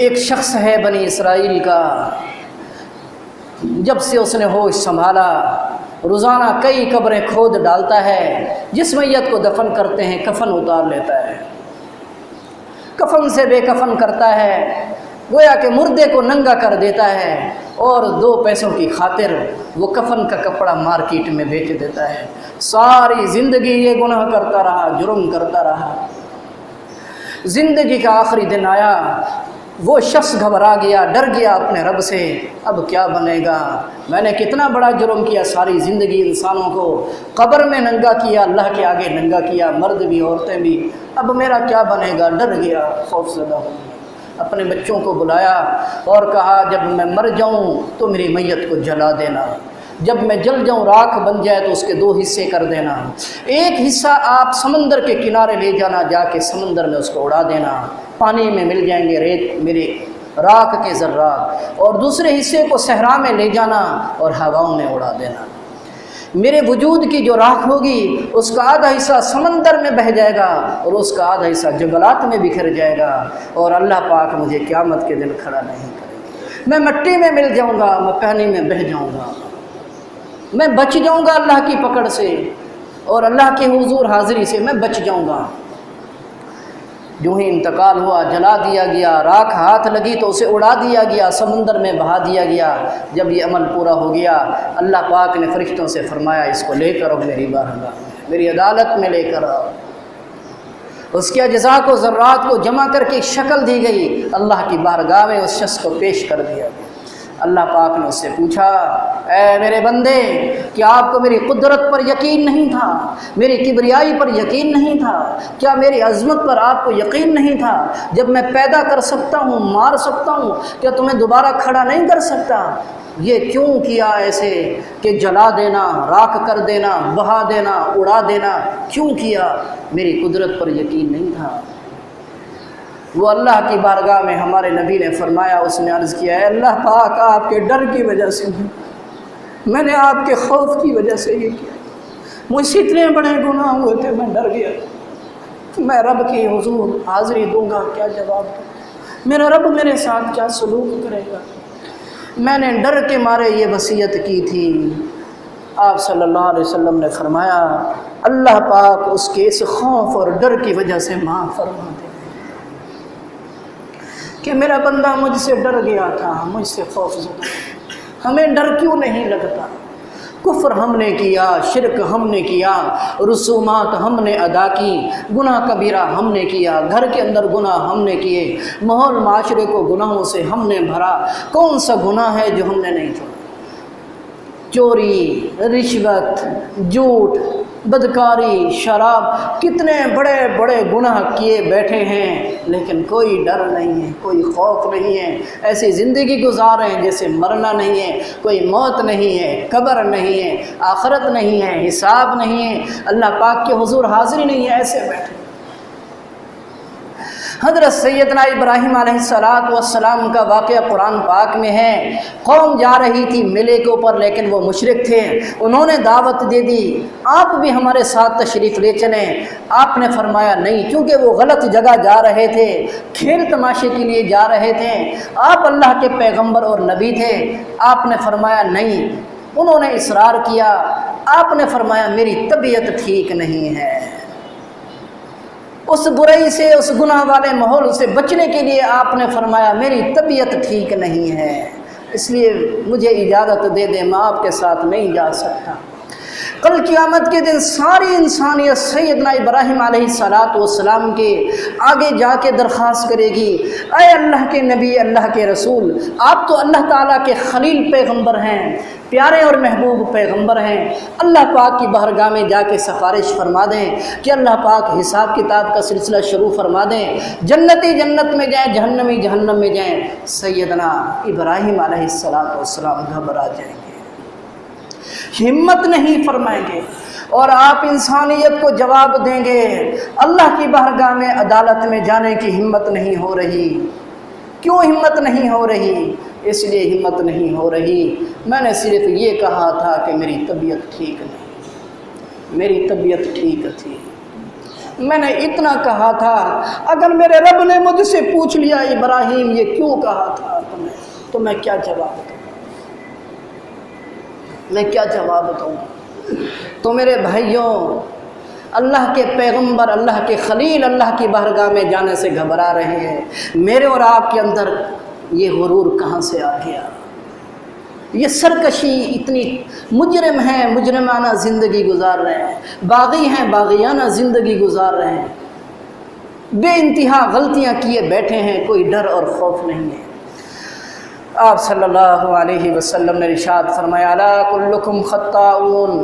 ایک شخص ہے بنی اسرائیل کا، جب سے اس نے ہوش سنبھالا روزانہ کئی قبریں کھود ڈالتا ہے، جس میت کو دفن کرتے ہیں کفن اتار لیتا ہے، کفن سے بے کفن کرتا ہے، گویا کہ مردے کو ننگا کر دیتا ہے، اور 2 پیسوں کی خاطر وہ کفن کا کپڑا مارکیٹ میں بیچ دیتا ہے۔ ساری زندگی یہ گناہ کرتا رہا، جرم کرتا رہا۔ زندگی کا آخری دن آیا، وہ شخص گھبرا گیا، ڈر گیا اپنے رب سے، اب کیا بنے گا؟ میں نے کتنا بڑا جرم کیا، ساری زندگی انسانوں کو قبر میں ننگا کیا، اللہ کے آگے ننگا کیا، مرد بھی عورتیں بھی، اب میرا کیا بنے گا؟ ڈر گیا، خوف زدہ ہو گیا۔ اپنے بچوں کو بلایا اور کہا جب میں مر جاؤں تو میری میت کو جلا دینا، جب میں جل جاؤں راکھ بن جائے تو اس کے 2 حصے کر دینا، ایک حصہ آپ سمندر کے کنارے لے جانا، جا کے سمندر میں اس کو اڑا دینا، پانی میں مل جائیں گے ریت میرے راکھ کے ذرات، اور دوسرے حصے کو صحرا میں لے جانا اور ہواؤں میں اڑا دینا۔ میرے وجود کی جو راکھ ہوگی اس کا آدھا حصہ سمندر میں بہہ جائے گا اور اس کا آدھا حصہ جنگلات میں بکھر جائے گا، اور اللہ پاک مجھے قیامت کے دن کھڑا نہیں کرے گا۔ میں مٹی میں مل جاؤں گا، میں پانی میں بہہ جاؤں گا، میں بچ جاؤں گا اللہ کی پکڑ سے اور اللہ کے حضور حاضری سے میں بچ جاؤں گا۔ جو ہی انتقال ہوا جلا دیا گیا، راکھ ہاتھ لگی تو اسے اڑا دیا گیا، سمندر میں بہا دیا گیا۔ جب یہ عمل پورا ہو گیا اللہ پاک نے فرشتوں سے فرمایا اس کو لے کر آؤ میری بارگاہ میں، میری عدالت میں لے کر آؤ۔ اس کے اجزاء کو ذرات کو جمع کر کے ایک شکل دی گئی، اللہ کی بارگاہ میں اس شخص کو پیش کر دیا گیا۔ اللہ پاک نے اس سے پوچھا اے میرے بندے، کیا آپ کو میری قدرت پر یقین نہیں تھا، میری کبریائی پر یقین نہیں تھا، کیا میری عظمت پر آپ کو یقین نہیں تھا؟ جب میں پیدا کر سکتا ہوں، مار سکتا ہوں، کیا تمہیں دوبارہ کھڑا نہیں کر سکتا؟ یہ کیوں کیا ایسے کہ جلا دینا، راکھ کر دینا، بہا دینا، اڑا دینا؟ کیوں کیا؟ میری قدرت پر یقین نہیں تھا؟ وہ اللہ کی بارگاہ میں ہمارے نبی نے فرمایا، اس نے عرض کیا ہے اللہ پاک آپ کے ڈر کی وجہ سے میں نے آپ کے خوف کی وجہ سے یہ کیا، مجھ سے اتنے بڑے گناہ ہوئے تھے میں ڈر گیا، میں رب کی حضور حاضری دوں گا کیا جواب دوں، میرا رب میرے ساتھ کیا سلوک کرے گا؟ میں نے ڈر کے مارے یہ وصیت کی تھی۔ آپ صلی اللہ علیہ وسلم نے فرمایا اللہ پاک اس کے اس خوف اور ڈر کی وجہ سے معاف فرما دے کہ میرا بندہ مجھ سے ڈر گیا تھا، مجھ سے خوف زدہ۔ ہمیں ڈر کیوں نہیں لگتا؟ کفر ہم نے کیا، شرک ہم نے کیا، رسومات ہم نے ادا کی، گناہ کبیرہ ہم نے کیا، گھر کے اندر گناہ ہم نے کیے، ماحول معاشرے کو گناہوں سے ہم نے بھرا۔ کون سا گناہ ہے جو ہم نے نہیں چھوڑا؟ چوری، رشوت، جھوٹ، بدکاری، شراب، کتنے بڑے بڑے گناہ کیے بیٹھے ہیں، لیکن کوئی ڈر نہیں ہے، کوئی خوف نہیں ہے، ایسی زندگی گزار رہے ہیں جیسے مرنا نہیں ہے، کوئی موت نہیں ہے، قبر نہیں ہے، آخرت نہیں ہے، حساب نہیں ہے، اللہ پاک کے حضور حاضری نہیں ہے، ایسے بیٹھے۔ حضرت سیدنا ابراہیم علیہ السلام کا واقعہ قرآن پاک میں ہے۔ قوم جا رہی تھی میلے کے اوپر لیکن وہ مشرک تھے، انہوں نے دعوت دے دی آپ بھی ہمارے ساتھ تشریف لے چلیں، آپ نے فرمایا نہیں، کیونکہ وہ غلط جگہ جا رہے تھے، کھیل تماشے کے لیے جا رہے تھے، آپ اللہ کے پیغمبر اور نبی تھے، آپ نے فرمایا نہیں، انہوں نے اصرار کیا، آپ نے فرمایا میری طبیعت ٹھیک نہیں ہے۔ اس برائی سے، اس گناہ والے ماحول سے بچنے کے لیے آپ نے فرمایا میری طبیعت ٹھیک نہیں ہے، اس لیے مجھے اجازت دے دیں، میں آپ کے ساتھ نہیں جا سکتا۔ کل قیامت کے دن ساری انسانیت سیدنا ابراہیم علیہ السلام کے آگے جا کے درخواست کرے گی اے اللہ کے نبی، اللہ کے رسول، آپ تو اللہ تعالیٰ کے خلیل پیغمبر ہیں، پیارے اور محبوب پیغمبر ہیں، اللہ پاک کی بارگاہ میں جا کے سفارش فرما دیں کہ اللہ پاک حساب کتاب کا سلسلہ شروع فرما دیں، جنتی جنت میں جائیں، جہنمی جہنم میں جائیں۔ سیدنا ابراہیم علیہ السلام گھبرا جائیں گے، ہمت نہیں فرمائیں گے، اور آپ انسانیت کو جواب دیں گے اللہ کی بارگاہ میں عدالت میں جانے کی ہمت نہیں ہو رہی۔ کیوں ہمت نہیں ہو رہی؟ اس لیے ہمت نہیں ہو رہی میں نے صرف یہ کہا تھا کہ میری طبیعت ٹھیک نہیں، میری طبیعت ٹھیک تھی، میں نے اتنا کہا تھا، اگر میرے رب نے مجھ سے پوچھ لیا ابراہیم یہ کیوں کہا تھا تو میں کیا جواب دوں؟ میں کیا جواب دوں؟ تو میرے بھائیوں، اللہ کے پیغمبر، اللہ کے خلیل اللہ کی بارگاہ میں جانے سے گھبرا رہے ہیں۔ میرے اور آپ کے اندر یہ غرور کہاں سے آ گیا؟ یہ سرکشی، اتنی مجرم ہیں، مجرمانہ زندگی گزار رہے ہیں، باغی ہیں، باغیانہ زندگی گزار رہے ہیں، بے انتہا غلطیاں کیے بیٹھے ہیں، کوئی ڈر اور خوف نہیں ہے۔ آپ صلی اللہ علیہ وسلم نے ارشاد فرمایا، الا کلکم خطاؤن،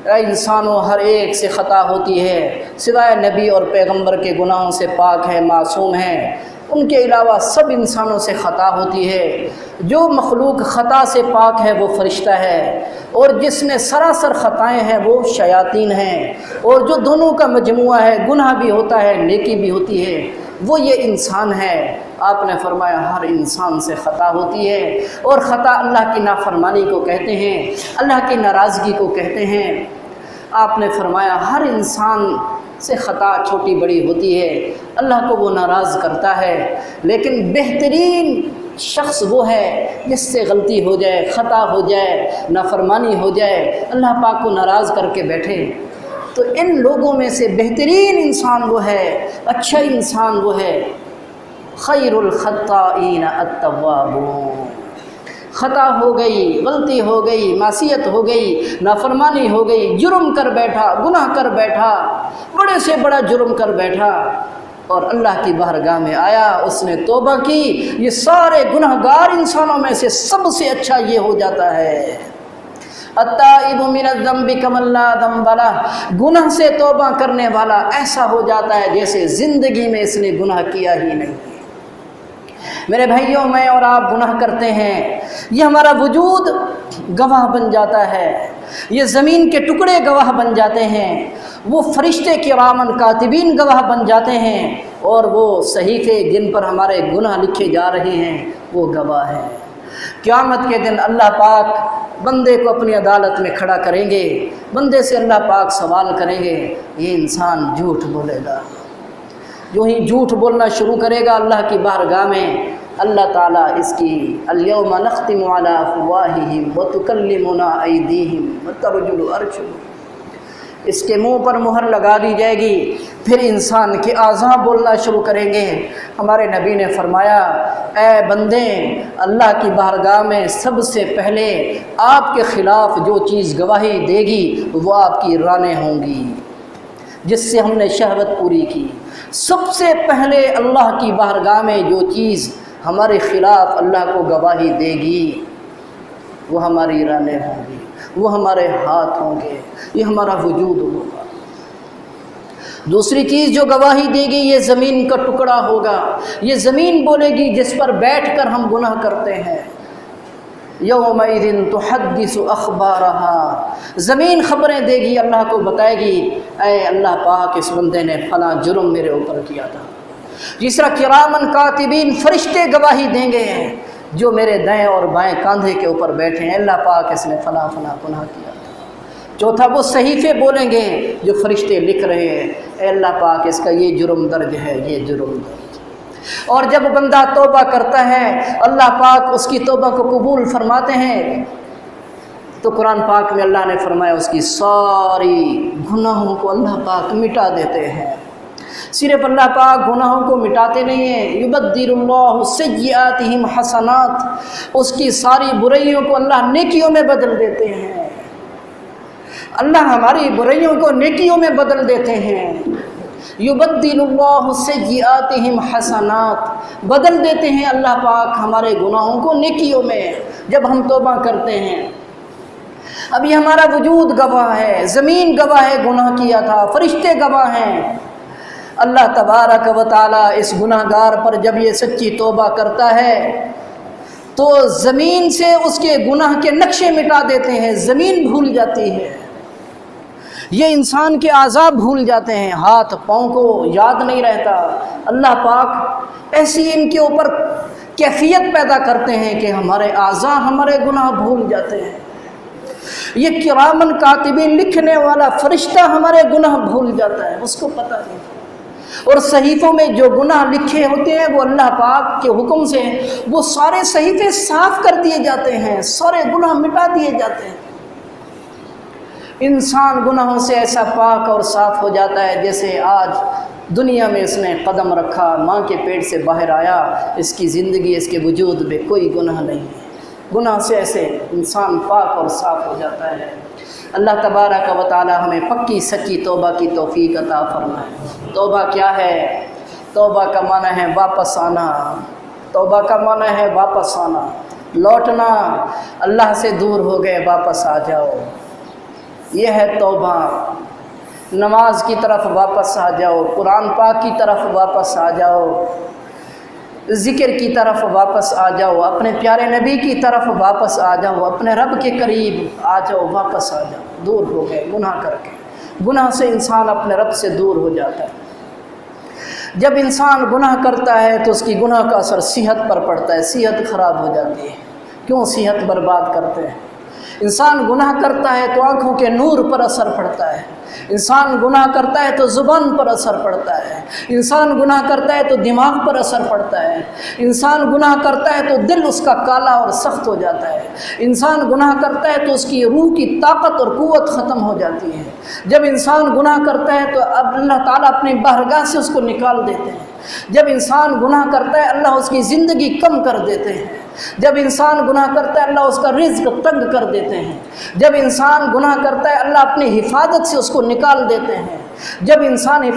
اے انسانوں ہر ایک سے خطا ہوتی ہے، سوائے نبی اور پیغمبر کے گناہوں سے پاک ہے، معصوم ہیں، ان کے علاوہ سب انسانوں سے خطا ہوتی ہے۔ جو مخلوق خطا سے پاک ہے وہ فرشتہ ہے، اور جس میں سراسر خطائیں ہیں وہ شیاطین ہیں، اور جو دونوں کا مجموعہ ہے، گناہ بھی ہوتا ہے نیکی بھی ہوتی ہے، وہ یہ انسان ہے۔ آپ نے فرمایا ہر انسان سے خطا ہوتی ہے، اور خطا اللہ کی نافرمانی کو کہتے ہیں، اللہ کی ناراضگی کو کہتے ہیں۔ آپ نے فرمایا ہر انسان سے خطا چھوٹی بڑی ہوتی ہے، اللہ کو وہ ناراض کرتا ہے، لیکن بہترین شخص وہ ہے جس سے غلطی ہو جائے، خطا ہو جائے، نافرمانی ہو جائے، اللہ پاک کو ناراض کر کے بیٹھے۔ تو ان لوگوں میں سے بہترین انسان وہ ہے، اچھا انسان وہ ہے، خیر الخطائین التوابون۔ خطا ہو گئی، غلطی ہو گئی، معصیت ہو گئی، نافرمانی ہو گئی، جرم کر بیٹھا، گناہ کر بیٹھا، بڑے سے بڑا جرم کر بیٹھا، اور اللہ کی بارگاہ میں آیا، اس نے توبہ کی، یہ سارے گناہ گار انسانوں میں سے سب سے اچھا یہ ہو جاتا ہے۔ التائب من الذنب کمن لا ذنب لہ، گناہ سے توبہ کرنے والا ایسا ہو جاتا ہے جیسے زندگی میں اس نے گناہ کیا ہی نہیں۔ میرے بھائیوں، میں اور آپ گناہ کرتے ہیں، یہ ہمارا وجود گواہ بن جاتا ہے، یہ زمین کے ٹکڑے گواہ بن جاتے ہیں، وہ فرشتے کرامن کاتبین گواہ بن جاتے ہیں، اور وہ صحیفے جن پر ہمارے گناہ لکھے جا رہے ہیں وہ گواہ ہیں۔ قیامت کے دن اللہ پاک بندے کو اپنی عدالت میں کھڑا کریں گے، بندے سے اللہ پاک سوال کریں گے، یہ انسان جھوٹ بولے گا، جو ہی جھوٹ بولنا شروع کرے گا اللہ کی بارگاہ میں، اللہ تعالیٰ اس کی الیوم نختم علی افواہہم وتکلمنا ایدیہم وترجل ارجلہم، اس کے منہ پر مہر لگا دی جائے گی، پھر انسان کے اعضاء بولنا شروع کریں گے۔ ہمارے نبی نے فرمایا، اے بندے، اللہ کی بارگاہ میں سب سے پہلے آپ کے خلاف جو چیز گواہی دے گی وہ آپ کی رانیں ہوں گی، جس سے ہم نے شہوت پوری کی۔ سب سے پہلے اللہ کی بارگاہ میں جو چیز ہمارے خلاف اللہ کو گواہی دے گی وہ ہماری رانیں ہوں گی، وہ ہمارے ہاتھ ہوں گے، یہ ہمارا وجود ہوگا۔ دوسری چیز جو گواہی دے گی یہ زمین کا ٹکڑا ہوگا، یہ زمین بولے گی جس پر بیٹھ کر ہم گناہ کرتے ہیں۔ یومئذ تحدث اخبارہا، زمین خبریں دے گی، اللہ کو بتائے گی، اے اللہ پاک اس بندے نے فلاں جرم میرے اوپر کیا تھا۔ جس طرح کرامن کاتبین فرشتے گواہی دیں گے جو میرے دائیں اور بائیں کاندھے کے اوپر بیٹھے ہیں، اللہ پاک اس نے فلاں فلاں گناہ کیا تھا۔ چوتھا وہ صحیفے بولیں گے جو فرشتے لکھ رہے ہیں، اے اللہ پاک اس کا یہ جرم درج ہے، یہ جرم درج۔ اور جب بندہ توبہ کرتا ہے اللہ پاک اس کی توبہ کو قبول فرماتے ہیں، تو قرآن پاک میں اللہ نے فرمایا اس کی ساری گناہوں کو اللہ پاک مٹا دیتے ہیں۔ صرف اللہ پاک گناہوں کو مٹاتے نہیں ہیں، یبدل اللہ سیئاتہم حسنات، اس کی ساری برائیوں کو اللہ نیکیوں میں بدل دیتے ہیں۔ اللہ ہماری برائیوں کو نیکیوں میں بدل دیتے ہیں۔ یبدل اللہ سیئاتہم حسنات، بدل دیتے ہیں اللہ پاک ہمارے گناہوں کو نیکیوں میں جب ہم توبہ کرتے ہیں۔ اب یہ ہمارا وجود گواہ ہے، زمین گواہ ہے گناہ کیا تھا، فرشتے گواہ ہیں۔ اللہ تبارک و تعالی اس گناہ گار پر جب یہ سچی توبہ کرتا ہے تو زمین سے اس کے گناہ کے نقشے مٹا دیتے ہیں، زمین بھول جاتی ہے، یہ انسان کے اعضاء بھول جاتے ہیں، ہاتھ پاؤں کو یاد نہیں رہتا۔ اللہ پاک ایسی ان کے اوپر کیفیت پیدا کرتے ہیں کہ ہمارے اعضاء ہمارے گناہ بھول جاتے ہیں۔ یہ کرامن کاتبین لکھنے والا فرشتہ ہمارے گناہ بھول جاتا ہے، اس کو پتہ نہیں۔ اور صحیفوں میں جو گناہ لکھے ہوتے ہیں وہ اللہ پاک کے حکم سے وہ سارے صحیفے صاف کر دیے جاتے ہیں، سارے گناہ مٹا دیے جاتے ہیں۔ انسان گناہوں سے ایسا پاک اور صاف ہو جاتا ہے جیسے آج دنیا میں اس نے قدم رکھا، ماں کے پیٹ سے باہر آیا، اس کی زندگی، اس کے وجود میں کوئی گناہ نہیں ہے۔ گناہ سے ایسے انسان پاک اور صاف ہو جاتا ہے۔ اللہ تبارک و تعالی ہمیں پکی سچی توبہ کی توفیق عطا فرمائے۔ توبہ کیا ہے؟ توبہ کا معنی ہے واپس آنا، توبہ کا معنی ہے واپس آنا، لوٹنا، اللہ سے دور ہو گئے واپس آ جاؤ، یہ ہے توبہ۔ نماز کی طرف واپس آ جاؤ، قرآن پاک کی طرف واپس آ جاؤ، ذکر کی طرف واپس آ جاؤ، اپنے پیارے نبی کی طرف واپس آ جاؤ، اپنے رب کے قریب آ جاؤ، واپس آ جاؤ۔ دور ہو گئے گناہ کر کے، گناہ سے انسان اپنے رب سے دور ہو جاتا ہے۔ جب انسان گناہ کرتا ہے تو اس کی گناہ کا اثر صحت پر پڑتا ہے، صحت خراب ہو جاتی ہے۔ کیوں صحت برباد کرتے ہیں؟ انسان گناہ کرتا ہے تو آنکھوں کے نور پر اثر پڑتا ہے، انسان گناہ کرتا ہے تو زبان پر اثر پڑتا ہے، انسان گناہ کرتا ہے تو دماغ پر اثر پڑتا ہے، انسان گناہ کرتا ہے تو دل اس کا کالا اور سخت ہو جاتا ہے، انسان گناہ کرتا ہے تو اس کی روح کی طاقت اور قوت ختم ہو جاتی ہے۔ جب انسان گناہ کرتا ہے تو اب اللہ تعالیٰ اپنی بارگاہ سے اس کو نکال دیتے ہیں۔ جب انسان گناہ کرتا ہے اللہ اس کی زندگی کم کر دیتے ہیں۔ جب انسان گناہ کرتا ہے اللہ اس کا رزق تنگ کر دیتے ہیں۔ جب انسان گناہ کرتا ہے اللہ اپنی حفاظت سے اس کو نکال دیتے ہیں۔ جب انسان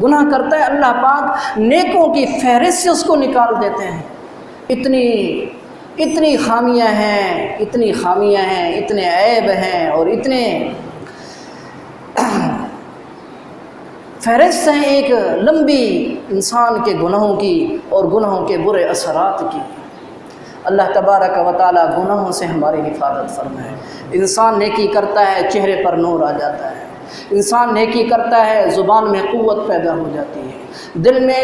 گناہ کرتا ہے اللہ پاک نیکوں کی فہرست سے اس کو نکال دیتے ہیں۔ اتنی خامیاں ہیں، اتنی خامیاں ہیں، اتنے عیب ہیں اور اتنے فہرست ہیں ایک لمبی انسان کے گناہوں کی اور گناہوں کے برے اثرات کی۔ اللہ تبارک و تعالیٰ گناہوں سے ہماری حفاظت فرمائے۔ انسان نیکی کرتا ہے چہرے پر نور آ جاتا ہے، انسان نیکی کرتا ہے زبان میں قوت پیدا ہو جاتی ہے، دل میں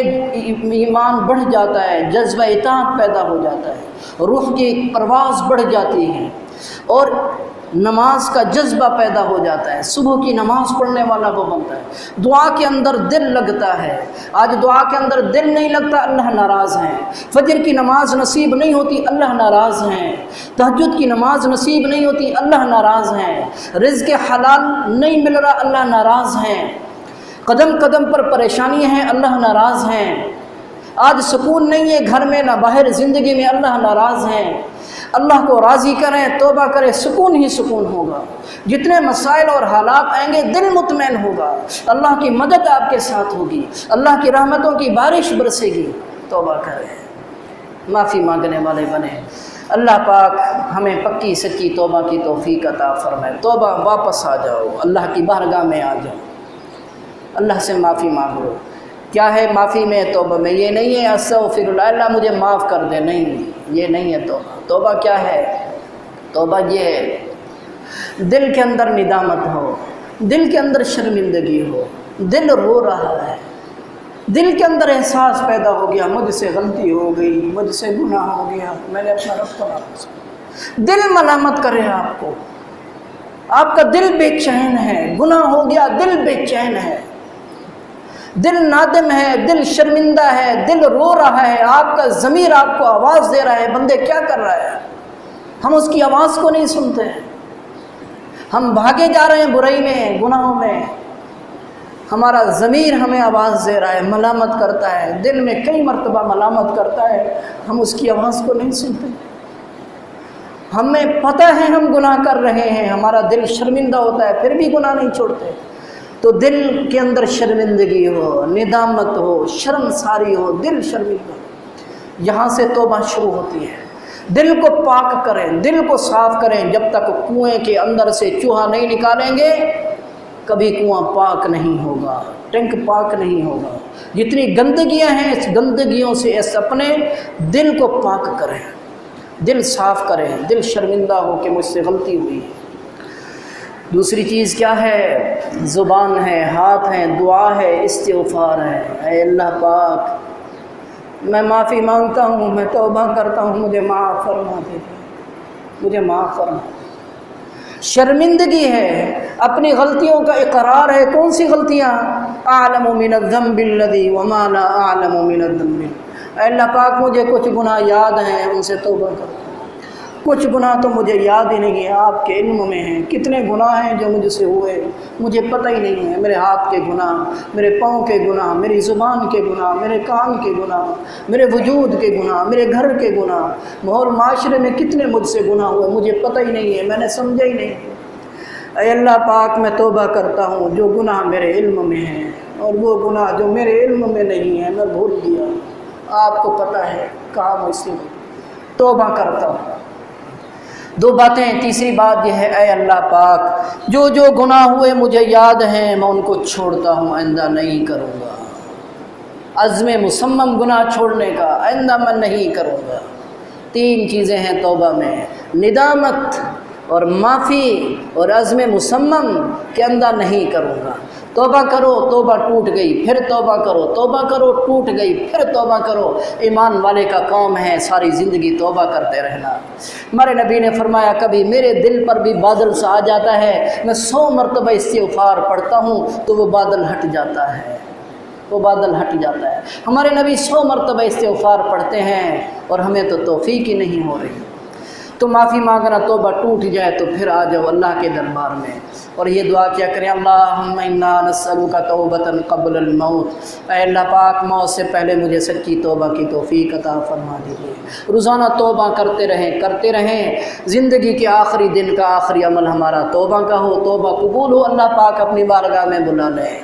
ایمان بڑھ جاتا ہے، جذبہ اطاعت پیدا ہو جاتا ہے، روح کی پرواز بڑھ جاتی ہے اور نماز کا جذبہ پیدا ہو جاتا ہے۔ صبح کی نماز پڑھنے والا وہ بنتا ہے، دعا کے اندر دل لگتا ہے۔ آج دعا کے اندر دل نہیں لگتا، اللہ ناراض ہیں۔ فجر کی نماز نصیب نہیں ہوتی، اللہ ناراض ہیں۔ تہجد کی نماز نصیب نہیں ہوتی، اللہ ناراض ہیں۔ رزق حلال نہیں مل رہا، اللہ ناراض ہیں۔ قدم قدم پر پریشانیاں ہیں، اللہ ناراض ہیں۔ آج سکون نہیں ہے گھر میں نہ باہر زندگی میں، اللہ ناراض ہیں۔ اللہ کو راضی کریں، توبہ کریں، سکون ہی سکون ہوگا۔ جتنے مسائل اور حالات آئیں گے دل مطمئن ہوگا، اللہ کی مدد آپ کے ساتھ ہوگی، اللہ کی رحمتوں کی بارش برسے گی۔ توبہ کریں، معافی مانگنے والے بنیں۔ اللہ پاک ہمیں پکی سچی توبہ کی توفیق عطا فرمائے۔ توبہ واپس آ جاؤ، اللہ کی بارگاہ میں آ جاؤ، اللہ سے معافی مانگو۔ کیا ہے معافی میں توبہ میں؟ یہ نہیں ہے استغفر اللہ اللہ مجھے معاف کر دے، نہیں، یہ نہیں ہے توبہ۔ توبہ کیا ہے؟ توبہ یہ ہے دل کے اندر ندامت ہو، دل کے اندر شرمندگی ہو، دل رو رہا ہے، دل کے اندر احساس پیدا ہو گیا مجھ سے غلطی ہو گئی، مجھ سے گناہ ہو گیا، میں نے اپنا رب کو ناراض کیا۔ دل ملامت کرے آپ کو، آپ کا دل بے چین ہے، گناہ ہو گیا، دل بے چین ہے، دل نادم ہے، دل شرمندہ ہے، دل رو رہا ہے، آپ کا ضمیر آپ کو آواز دے رہا ہے بندے کیا کر رہا ہے؟ ہم اس کی آواز کو نہیں سنتے ہیں، ہم بھاگے جا رہے ہیں برائی میں، گناہوں میں، ہمارا ضمیر ہمیں آواز دے رہا ہے، ملامت کرتا ہے، دل میں کئی مرتبہ ملامت کرتا ہے، ہم اس کی آواز کو نہیں سنتے۔ ہمیں پتہ ہے ہم گناہ کر رہے ہیں، ہمارا دل شرمندہ ہوتا ہے پھر بھی گناہ نہیں چھوڑتے۔ تو دل کے اندر شرمندگی ہو، ندامت ہو، شرم ساری ہو، دل شرمندہ ہو، یہاں سے توبہ شروع ہوتی ہے۔ دل کو پاک کریں، دل کو صاف کریں، جب تک کنویں کے اندر سے چوہا نہیں نکالیں گے کبھی کنواں پاک نہیں ہوگا، ٹینک پاک نہیں ہوگا۔ جتنی گندگیاں ہیں اس گندگیوں سے اس اپنے دل کو پاک کریں، دل صاف کریں، دل شرمندہ ہو کہ مجھ سے غلطی ہوئی ہے۔ دوسری چیز کیا ہے؟ زبان ہے، ہاتھ ہیں، دعا ہے، استغفار ہے۔ اے اللہ پاک میں معافی مانگتا ہوں، میں توبہ کرتا ہوں، مجھے معاف فرما دے، مجھے معاف فرما۔ شرمندگی ہے، اپنی غلطیوں کا اقرار ہے۔ کون سی غلطیاں؟ اعلم من الذنب الذی وما لا اعلم من الذنب، اے اللہ پاک مجھے کچھ گناہ یاد ہیں، ان سے توبہ کرتا ہوں، کچھ گناہ تو مجھے یاد ہی نہیں ہے، آپ کے علم میں ہیں، کتنے گناہ ہیں جو مجھ سے ہوئے مجھے پتہ ہی نہیں ہے، میرے ہاتھ کے گناہ، میرے پاؤں کے گناہ، میری زبان کے گناہ، میرے کان کے گناہ، میرے وجود کے گناہ، میرے گھر کے گناہ، ماحول معاشرے میں کتنے مجھ سے گناہ ہوئے مجھے پتہ ہی نہیں ہے، میں نے سمجھا ہی نہیں۔ اے اللہ پاک میں توبہ کرتا ہوں جو گناہ میرے علم میں ہیں، اور وہ گناہ جو میرے علم میں نہیں ہے میں بھول گیا، آپ کو پتہ ہے کام اس لیے توبہ کرتا ہوں۔ دو باتیں، تیسری بات یہ ہے اے اللہ پاک جو جو گناہ ہوئے مجھے یاد ہیں میں ان کو چھوڑتا ہوں، آئندہ نہیں کروں گا، عزم مصمم گناہ چھوڑنے کا، آئندہ میں نہیں کروں گا۔ تین چیزیں ہیں توبہ میں، ندامت اور معافی اور عزم مصمم کہ آئندہ نہیں کروں گا۔ توبہ کرو، توبہ ٹوٹ گئی، پھر توبہ کرو، توبہ کرو ٹوٹ گئی، پھر توبہ کرو۔ ایمان والے کا کام ہے ساری زندگی توبہ کرتے رہنا۔ ہمارے نبی نے فرمایا کبھی میرے دل پر بھی بادل سا آ جاتا ہے، میں 100 مرتبہ استغفار پڑھتا ہوں تو وہ بادل ہٹ جاتا ہے، وہ بادل ہٹ جاتا ہے۔ ہمارے نبی 100 مرتبہ استغفار پڑھتے ہیں اور ہمیں تو توفیق ہی نہیں ہو رہی۔ تو معافی مانگنا، توبہ ٹوٹ جائے تو پھر آ جاؤ اللہ کے دربار میں اور یہ دعا کیا کریں، اللہم انا نسألک توبۃ قبل الموت، اے اللہ پاک موت سے پہلے مجھے سچی توبہ کی توفیق عطا فرما دیجیے۔ روزانہ توبہ کرتے رہیں، زندگی کے آخری دن کا آخری عمل ہمارا توبہ کا ہو، توبہ قبول ہو، اللہ پاک اپنی بارگاہ میں بلا لیں۔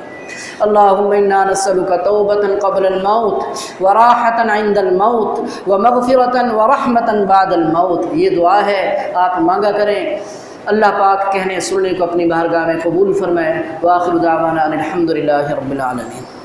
اللہم انا نسألک توبۃ قبل الموت وراحۃ عند الموت ومغفرۃ ورحمۃ بعد الموت، یہ دعا ہے آپ مانگا کریں۔ اللہ پاک کہنے سننے کو اپنی بارگاہ میں قبول فرمائے۔ وآخر دعوانا ان الحمد للہ رب العالمین۔